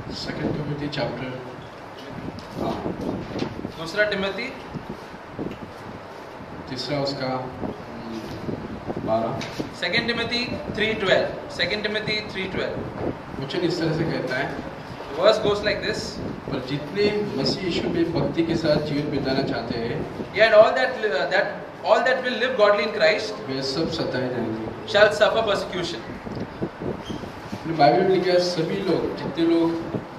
2 Timothy chapter, दूसरा Timothy तीसरा उसका 12 2 Timothy 3:12 2 Timothy 3:12 वचन इस तरह से कहता है, verse goes like this. पर जितने मसीह यीशु में भक्ति के साथ जीवन बिताना चाहते हैं, Yeah, and all that will live godly in Christ वे सब सताए जाएंगे। shall suffer persecution. बाइबल में लिखा है, सभी लोग, जितने लोग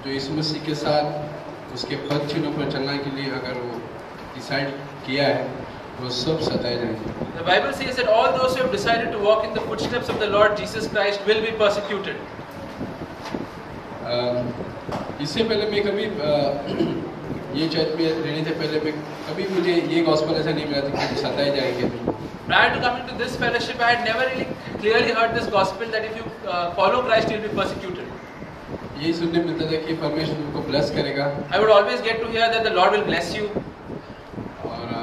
जो यीशु मसीह के साथ उसके पद चिन्हों पर चलने के लिए अगर वो डिसाइड किया है, वो सब सताए जाएंगे। The Bible says that all those who have decided to walk in the footsteps of the Lord Jesus Christ will be persecuted. इससे पहले मैं कभी ये चर्च में रहने से पहले मैं कभी मुझे ये गॉस्पेल ऐसा नहीं मिला था कि सताए जाएंगे। Prior to coming to this fellowship, I had never really clearly heard this gospel that if you follow Christ, you will be persecuted. यही सुनने मिलता था कि परमेश्वर तुमको ब्लेस करेगा। I would always get to hear that the Lord will bless you और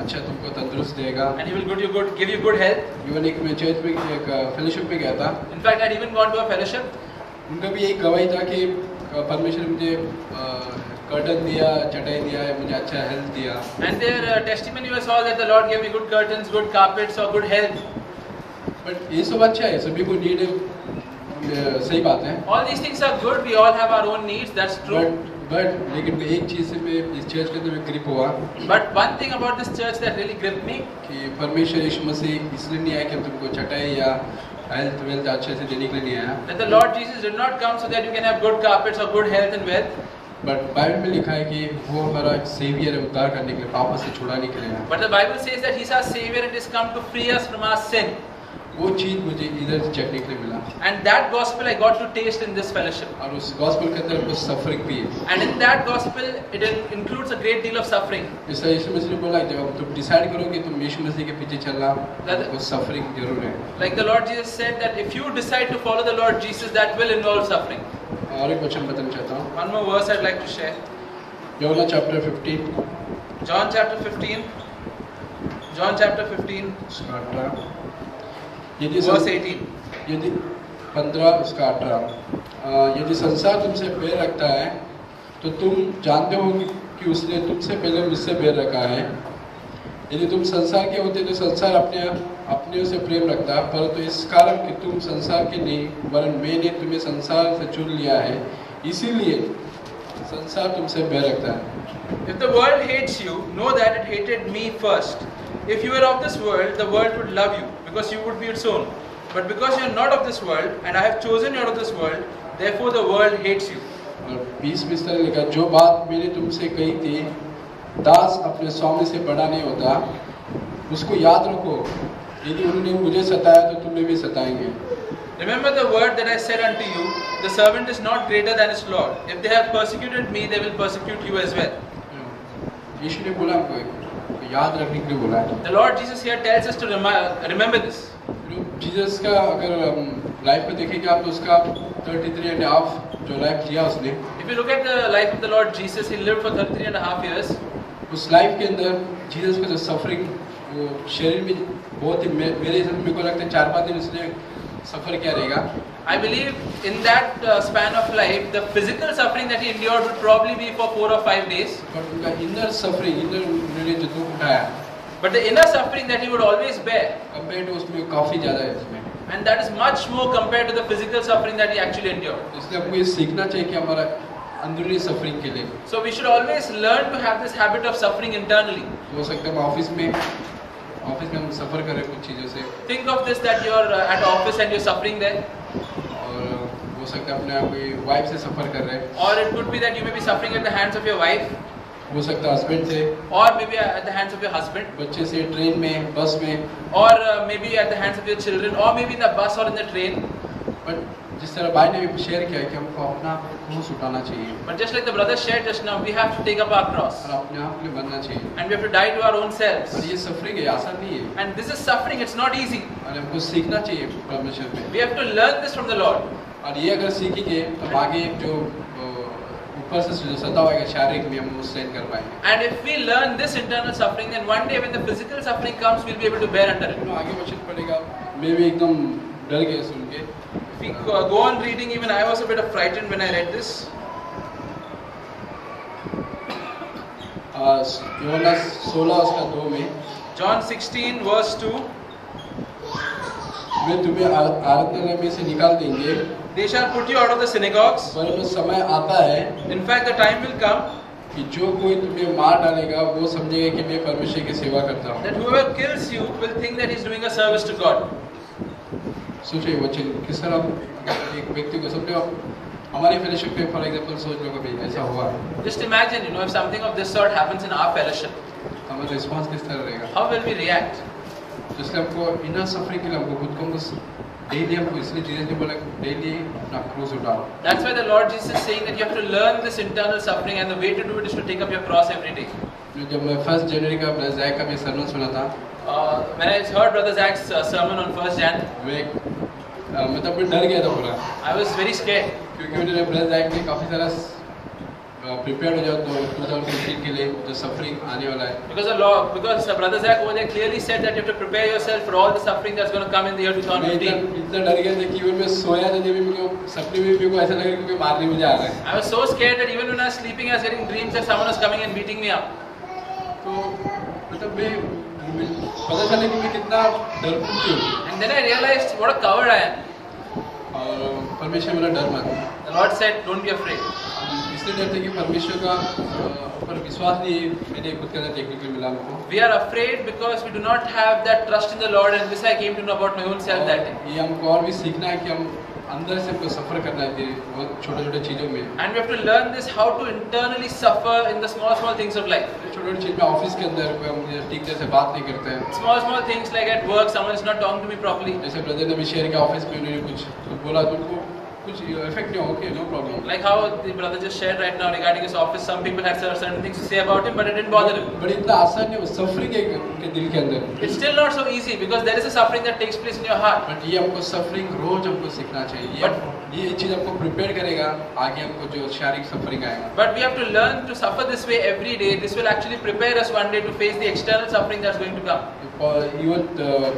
अच्छा तुमको तंदुरुस्त देगा। and He will give you good health. Even एक मैं चर्च में एक फेलोशिप में गया था। In fact, I had even gone to a fellowship. उनका भी यही गवाही था कि परमेश्वर ने मुझे कर्टन दिया, चटाई दिया, मुझे अच्छा हेल्थ दिया। And their testimony was all that the Lord gave me good curtains, good carpets, or good health. But ये सब अच्छा है, सभी को नीड है, सही बात है। All these things are good. We all have our own needs. That's true. But लेकिन एक चीज से मैं इस चर्च के अंदर ग्रिप हुआ But one thing about this church that really gripped me, कि परमेश्वर यीशु मसीह इसलिए नहीं आया कि हम तुमको चटाई या हेल्थ वेल्थ अच्छे से देने के लिए नहीं आया। that the Lord Jesus did not come so that you can have good carpets or good health and wealth. But Bible में लिखा है कि वो हमारा सेवियर है, उद्धार करने के लिए, पापों से छुड़ाने के लिए आया। But the Bible says that He's our Savior and He's come to free us from our sin. वो चीज मुझे इधर से चखने के लिए मिला। And that gospel I got to taste in this fellowship. और उस गॉस्पेल के अंदर कुछ सफरिंग भी है। And in that gospel, it includes a great deal of suffering. जैसा यीशु मसीह ने बोला, जब तुम डिसाइड करो कि तुम यीशु मसीह के पीछे चलना, तो सफरिंग जरूर है। Like the Lord Jesus said that if you decide to follow the Lord Jesus, that will involve suffering. और एक वचन बताना चाहता हूँ। One more verse I'd like to share. योना chapter 15 John chapter 15. John chapter 15. उसका 18 Verse 18. यदि 15 उसका 18 यदि संसार तुमसे बैर रखता है तो तुम जानते हो कि उसने तुमसे पहले मुझसे बैर रखा है। यदि तुम संसार के होते तो संसार अपने से प्रेम रखता, परंतु इस कारण कि तुम संसार के नहीं वरन मैंने तुम्हें संसार से चुन लिया है, इसीलिए संसार तुमसे बैर रखता है। If the world hates you, know that it hated me first. If you were of this world, the world would love you, because you would be its own. But because you are not of this world, and I have chosen you out of this world, therefore the world hates you. और 20 में इस तरह लिखा, जो बात मैंने तुमसे कही थी, दास अपने स्वामी से बड़ा नहीं होता, उसको याद रखो। यदि उन्होंने मुझे सताया तो तुम्हें भी सताएंगे। Remember the word that I said unto you, the servant is not greater than his Lord. If they have persecuted me, they will persecute you as well. यीशु ने बोला हमको याद रखने के लिए बोला है। The Lord Jesus here tells us to remember this. Jesus का अगर लाइफ में देखेंगे आप तो उसका 33.5 जो लाइफ जिया उसने, If you look at the life of the Lord Jesus, He lived for 33.5 years. उस लाइफ के अंदर जीसस का जो सफरिंग वो शरीर में बहुत ही मेरे हिसाब से मेरे को लगता है 4-5 दिन उसने सफर किया रहेगा। I believe in that span of life, the physical suffering that He endured would probably be for 4 or 5 days. But उनका इनर सफरिंग, इनर उन्होंने जो दुख उठाया, But the inner suffering that He would always bear, compare to उसमें काफी ज्यादा है इसमें। and that is much more compared to the physical suffering that He actually endured. इसलिए हमको ये सीखना चाहिए कि हमारा अंदरूनी सफरिंग के लिए So we should always learn to have this habit of suffering internally. हो सकता है हम ऑफिस में हम सफर करें कुछ चीज़ों से, Think of this that you are at office and you're suffering there, और हो सकता है अपने आप कोई वाइफ से सफर कर रहे हैं, or it could be that you may be suffering at the hands of your wife, हो सकता है हस्बैंड से, or maybe at the hands of your husband, बच्चे से, ट्रेन में, बस में, or maybe at the hands of your children, or maybe in the bus or in the train. But जिस तरह भाई ने भी शेयर किया कि हमको अपना क्रूस उठाना चाहिए But just like the brother shared just now, we have to take up our cross और अपने आप के लिए बनना चाहिए, and we have to die to our own selves. और ये सफरिंग है, आसान नहीं है, And this is suffering, it's not easy. और हमको सीखना चाहिए परमेश्वर में। We have to learn this from the Lord. और ये अगर सीखेंगे तो आगे जो ऊपर से जो सता होगा शारीरिक में हम उससे कर पाएंगे। And if we learn this internal suffering, then one day when the physical suffering comes, we'll be able to bear under it. आगे वचन पड़ेगा, मैं भी एकदम डर गया सुन के। If we go on reading, even I was a bit frightened when I read this. यूहन्ना 16:2 में, John 16 verse 2, वे तुम्हें आराधनालय में से निकाल देंगे, they shall put you out of the synagogues. परंतु समय आता है In fact, the time will come कि जो कोई तुम्हें मार डालेगा वो समझेगा कि मैं परमेश्वर की सेवा करता हूँ। that whoever kills you will think that he's doing a service to God. सोचिए वचन किस तरह एक व्यक्ति को समझो, हमारे फेलोशिप में फॉर एग्जांपल सोच लो कभी ऐसा हुआ, Just imagine, if something of this sort happens in our fellowship, हमारा रिस्पांस किस तरह रहेगा? how will we react? तो इसलिए हमको इनर सफरिंग के लिए हमको खुद को डेली हमको इसलिए जीसस ने बोला डेली अपना क्रूस उठाओ। That's why the Lord Jesus is saying that you have to learn this internal suffering, and the way to do it is to take up your cross every day. जब मैं 1 जनवरी का brother Jack का मैं सरमन सुना था, When I heard Brother Zach's sermon on 1st Jan, मैं तब डर गया था पूरा, I was very scared क्योंकि उन्होंने ब्रदर जैक ने काफी सारा प्रिपेयर हो जाओ तो 2015 के लिए जो सफरिंग आने वाला है। because Brother Zach over there clearly said that you have to prepare yourself for all the suffering that's going to come in the year 2015. इतना डर गया था कि इवन मैं सोया था जब मेरे को सपने में मेरे को ऐसा लगा कि कोई मारने मुझे आ रहा है। I was so scared that even when I was sleeping, I was getting dreams that someone was coming and beating me up. तो मतलब मैं पता चला कि मैं कितना डरपोक हूँ। And then I realized what a coward I am. और परमेश्वर मेरा डर माना। The Lord said, "Don't be afraid." इसलिए डरते कि परमेश्वर का ऊपर विश्वास नहीं मैंने खुद के अंदर देखने को मिला हमको। We are afraid because we do not have that trust in the Lord, and this I came to know about my own self that day. ये हमको और भी सीखना है कि हम अंदर से हमको सफर करना है बहुत छोटे-छोटे चीजों में। And we have to learn this how to internally suffer in the small things of life. छोटे-छोटे चीज में ऑफिस के अंदर कोई हम ठीक तरह से बात नहीं करते हैं। Small things like at work, someone is not talking to me properly. जैसे ब्रदर ने भी शेयर किया ऑफिस में उन्होंने कुछ बोला तो उनको कुछ इफेक्ट नहीं हो, okay no problem. Like how the brother just shared right now regarding his office, some people had certain things to say about him, but it didn't bother him. But इतना आसान नहीं, वो सफरिंग है उनके दिल के अंदर। It's still not so easy because there is a suffering that takes place in your heart. But ये हमको सफरिंग रोज हमको सीखना चाहिए। ये चीज हमको प्रिपेयर करेगा आगे हमको जो शारीरिक सफरिंग आएगा। But we have to learn to suffer this way every day. This will actually prepare us one day to face the external suffering that's going to come. Even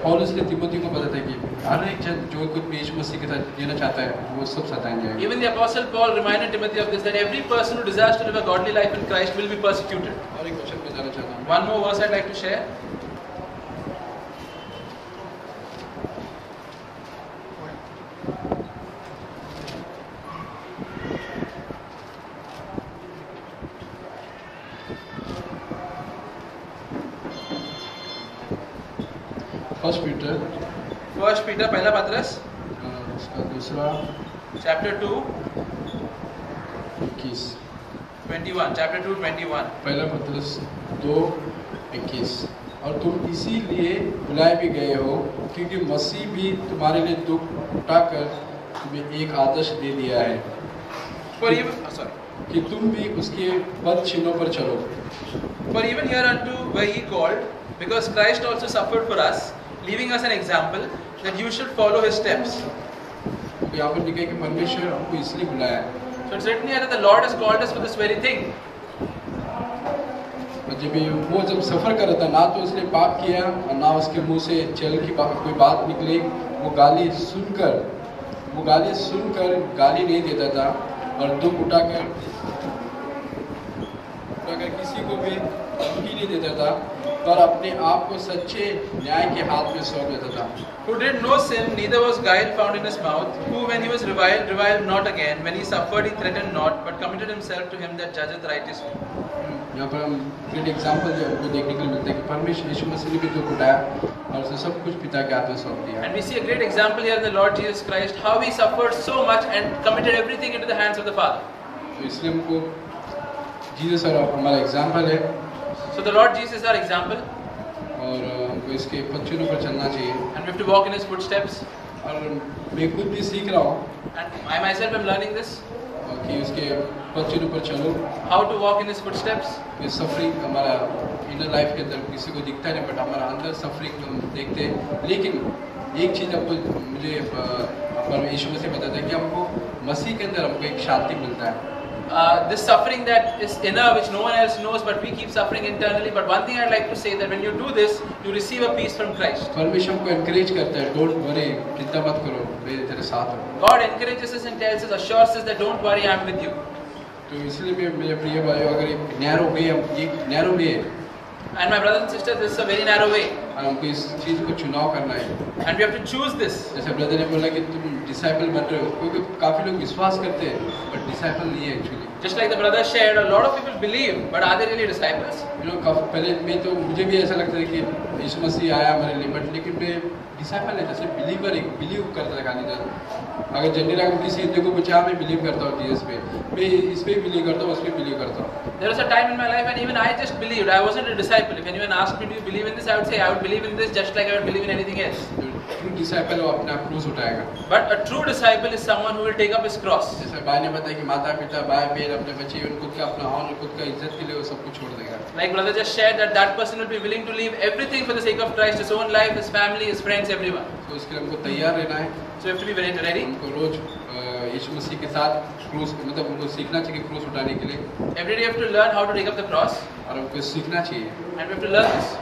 पौलुस ने तिमोथी को बताया कि हर एक जन जो कुछ भी यीशु मसीह के साथ जीना चाहता है वो सब सताएंगे। Even the apostle Paul reminded Timothy of this, that every person who desires to live a godly life in Christ will be persecuted. और एक क्वेश्चन में जाना चाहता हूँ। One more verse I'd like to share. First Peter पहला पत्रस उसका दूसरा chapter 2 21 chapter 2 21 पहला पत्रस 2:21 और तुम इसीलिए बुलाए भी गए हो क्योंकि मसीह भी तुम्हारे लिए दुख उठाकर तुम्हें एक आदर्श दे दिया है कि तुम भी उसके पद चिन्हों पर चलो। For even hereunto were ye called, because Christ also suffered for us, leaving us an example that you should follow his steps. तो यहाँ पर लिखा है कि परमेश्वर हमको इसलिए बुलाया है। So it's written here that the Lord has called us for this very thing. जब सफर कर रहा था ना तो उसने पाप किया और ना उसके मुंह से चल की कोई बात निकली। वो गाली सुनकर गाली नहीं देता था और दुख उठाकर किसी को भी धमकी नहीं देता था पर अपने आप को सच्चे न्याय के हाथ में सौंप देता था। Who did no sin, neither was guile found in his mouth, who when he was reviled not again, when he suffered he threatened not, but committed himself to him that judgeth righteously. यहाँ पर हम great example जो हमको देखने के लिए मिलता है कि परमेश्वर यीशु मसीह ने भी दुख उठाया और उसे सब कुछ पिता के हाथ में सौंप दिया। And we see a great example here in the Lord Jesus Christ, how he suffered so much and committed everything into the hands of the Father. तो इसलिए हमको जीसस और हमारा एग्जाम्पल है। So the Lord Jesus is our example. और हमको इसके पच्चीनों पर चलना चाहिए। And we have to walk in his footsteps. और मैं खुद भी सीख रहा हूँ। And I myself am learning this. कि उसके पच्चीनों पर चलो। How to walk in his footsteps. ये सफरिंग हमारा इनर लाइफ के अंदर किसी को दिखता नहीं बट हमारा अंदर सफरिंग हम देखते हैं। लेकिन एक चीज़ आपको मुझे यीशु मसीह बताता है कि हमको मसीह के अंदर हमको एक शांति मिलता है। This suffering that is inner, which no one else knows, but we keep suffering internally. But one thing I'd like to say that when you do this, you receive a peace from Christ. परमेश्वर हमको encourage करता है, don't worry, चिंता मत करो, मैं तेरे साथ हूँ। God encourages us and tells us, assures us that don't worry, I'm with you. तो इसलिए मेरे प्रिय भाइयों, अगर एक नैरो वे है And my brothers and sisters, this is a very narrow way. और हमको इस चीज को चुनाव करना है। And we have to choose this. जैसे ब्रदर ने बोला कि तुम डिसाइपल बन रहे हो, क्योंकि काफी लोग विश्वास करते हैं बट डिसाइपल नहीं है actually. Just like the brother shared, a lot of people believe, but are they really disciples? काफी पहले मुझे भी ऐसा लगता है कि यीशु मसीह आया हमारे लिए, बट लेकिन मैं डिसाइपल नहीं था, सिर्फ बिलीव करता था खाली था। अगर जनरल अगर किसी हिंदू को पूछा, मैं बिलीव करता हूँ जीसस पे, मैं इस पे बिलीव करता हूँ, उस पे बिलीव करता हूँ। There was a time in my life when even I just believed. I wasn't a disciple. If anyone asked me, do you believe in this? I would say I would believe in this just like I would believe in anything else. True disciple वो अपना क्रूस उठाएगा। But a true disciple is someone who will take up his cross. जैसे भाई ने बताया कि माता पिता भाई बहन अपने बच्चे उनको क्या अपना ऑनर खुद का इज्जत के लिए वो सब कुछ छोड़ देगा। Like brother just shared that person will be willing to leave everything for the sake of Christ, his own life, his family, his friends, everyone. तो इसके लिए हमको तैयार रहना है। So you have to be very ready. हमको रोज यीशु मसीह के साथ क्रूस मतलब उनको सीखना चाहिए क्रूस उठाने के लिए। Every day you have to learn how to take up the cross. और हमको सीखना चाहिए। And we have to learn this.